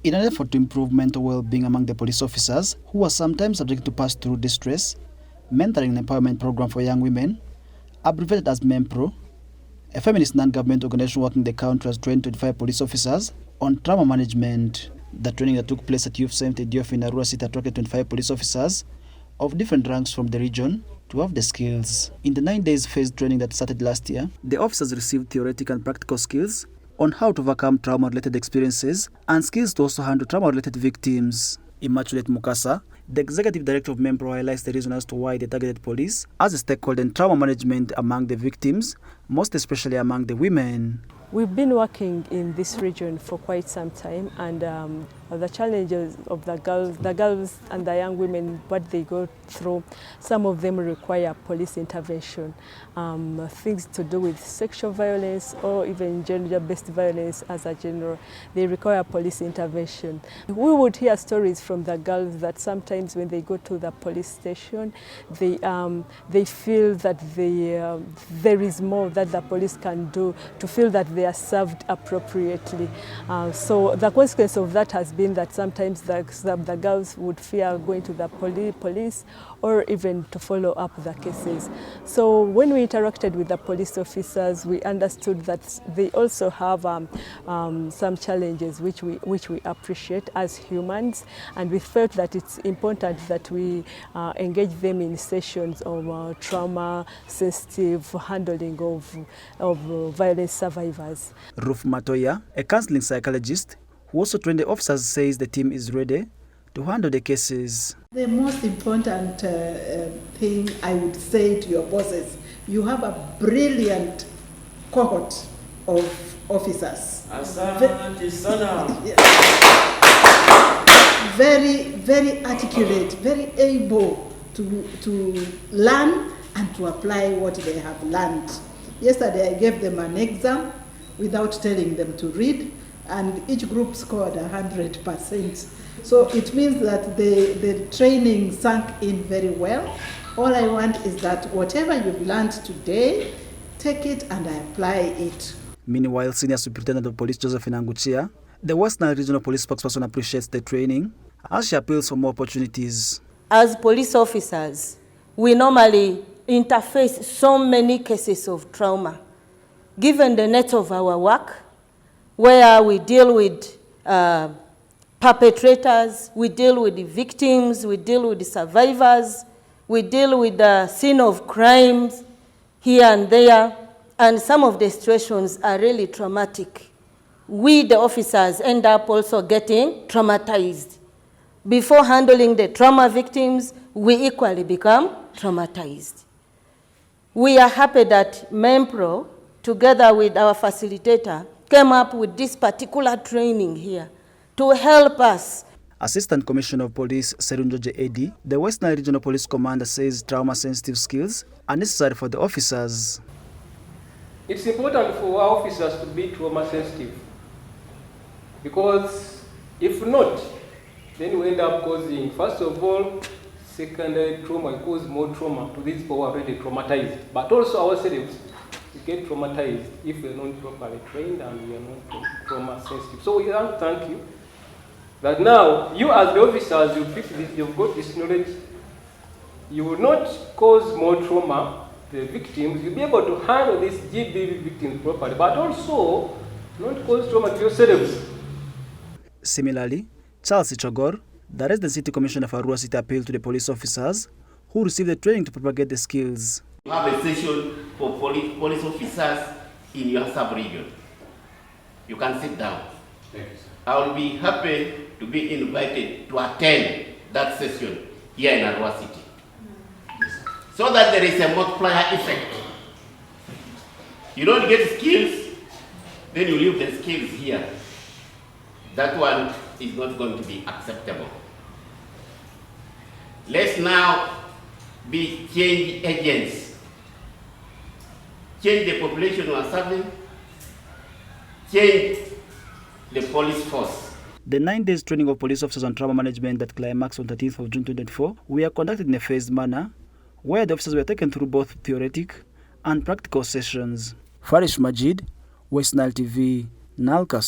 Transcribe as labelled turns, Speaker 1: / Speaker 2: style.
Speaker 1: In an effort to improve mental well-being among the police officers, who are sometimes subject to pass through distress, mentoring and empowerment program for young women, abbreviated as MEMPRO, a feminist non-government organization working in the country, has trained 25 police officers on trauma management. The training that took place at Youth Center Diof in Arua City attracted 25 police officers of different ranks from the region to have the skills. In the 9 days phased training that started last year, the officers received theoretical and practical skills on how to overcome trauma-related experiences and skills to also handle trauma-related victims. Immaculate Mukasa, the executive director of MEMPRO, highlights the reason as to why they targeted police as a stakeholder in trauma management among the victims, most especially among the women.
Speaker 2: We've been working in this region for quite some time, and the challenges of the girls and the young women, what they go through, some of them require police intervention. Things to do with sexual violence or even gender-based violence as a general, they require police intervention. We would hear stories from the girls that sometimes when they go to the police station, they feel that there is more that the police can do to feel that they are served appropriately. So the consequence of that has been that sometimes the girls would fear going to the police or even to follow up the cases. So when we interacted with the police officers, we understood that they also have some challenges which we appreciate as humans, and we felt that it's important that we engage them in sessions of trauma-sensitive handling of violence survivors.
Speaker 1: Ruf Matoya, a counseling psychologist who also trained the officers, says the team is ready to handle the cases.
Speaker 3: The most important thing I would say to your bosses, you have a brilliant cohort of officers. Very articulate, very able to learn and to apply what they have learned. Yesterday I gave them an exam without telling them to read, and each group scored 100%. So it means that the training sank in very well. All I want is that whatever you've learned today, take it and apply it.
Speaker 1: Meanwhile, Senior Superintendent of Police Josephine Anguchia, the Westnile Regional Police spokesperson, appreciates the training as she appeals for more opportunities.
Speaker 4: As police officers, we normally interface so many cases of trauma. Given the nature of our work, where we deal with perpetrators, we deal with the victims, we deal with the survivors, we deal with the scene of crimes here and there, and some of the situations are really traumatic. We, the officers, end up also getting traumatized. Before handling the trauma victims, we equally become traumatized. We are happy that MEMPRO, together with our facilitator, came up with this particular training here to help us.
Speaker 1: Assistant Commissioner of Police Serunjoje Edi, the Westnile Regional Police Commander, says trauma-sensitive skills are necessary for the officers.
Speaker 5: It's important for our officers to be trauma-sensitive, because if not, then we end up causing, first of all, secondary trauma, it causes more trauma to these people who are already traumatized. But also ourselves, we get traumatized if we are not properly trained and we are not trauma sensitive. So we want to thank you that now you as the officers, you've got this knowledge. You will not cause more trauma to the victims. You'll be able to handle these GBV victims properly, but also not cause trauma to yourselves.
Speaker 1: Similarly, Charles Ichogor, the Resident City Commissioner for Arua City, appealed to the police officers who received the training to propagate the skills.
Speaker 6: You have a session for police officers in your sub-region. You can sit down. Thank you, sir. I will be happy to be invited to attend that session here in Arua City. So that there is a multiplier effect. You don't get skills, then you leave the skills here. That one is not going to be acceptable. Let's now be change agents. Change the population we are serving, change the police force.
Speaker 1: The 9 days training of police officers on trauma management that climaxed on 13th of June 2024 were conducted in a phased manner, where the officers were taken through both theoretic and practical sessions. Farish Majid, Westnile TV, Nalkas.